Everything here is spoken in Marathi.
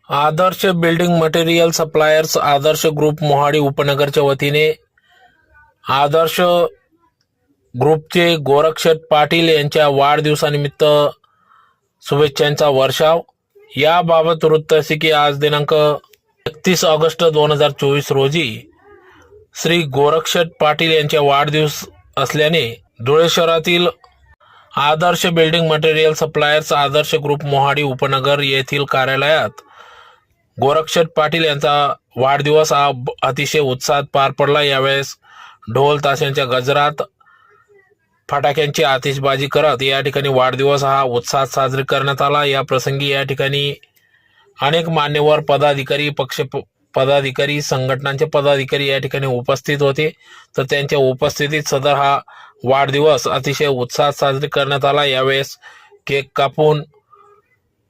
आदर्श बिल्डिंग मटेरियल सप्लायर्स आदर्श ग्रुप मोहाडी उपनगरच्या वतीने आदर्श ग्रुपचे गोरक्षेट पाटील यांच्या वाढदिवसानिमित्त शुभेच्छांचा वर्षाव। याबाबत वृत्त असे की आज दिनांक 31 ऑगस्ट 2024 रोजी श्री गोरक्षेट पाटील यांच्या वाढदिवस असल्याने धुळे शहरातील आदर्श बिल्डिंग मटेरियल सप्लायर्स आदर्श ग्रुप मोहाडी उपनगर येथील कार्यालयात गोरक्षेट पाटील यांचा वाढदिवस हा अतिशय उत्साहात पार पडला। यावेळेस ढोल ताशांच्या गजरात फटाक्यांची आतिषबाजी करत या ठिकाणी वाढदिवस हा उत्साहात साजरी करण्यात आला। या प्रसंगी या ठिकाणी अनेक मान्यवर पदाधिकारी पक्ष पदाधिकारी संघटनांचे पदाधिकारी या ठिकाणी उपस्थित होते, तर त्यांच्या उपस्थितीत सदर हा वाढदिवस अतिशय उत्साहात साजरी करण्यात आला। यावेळेस केक कापून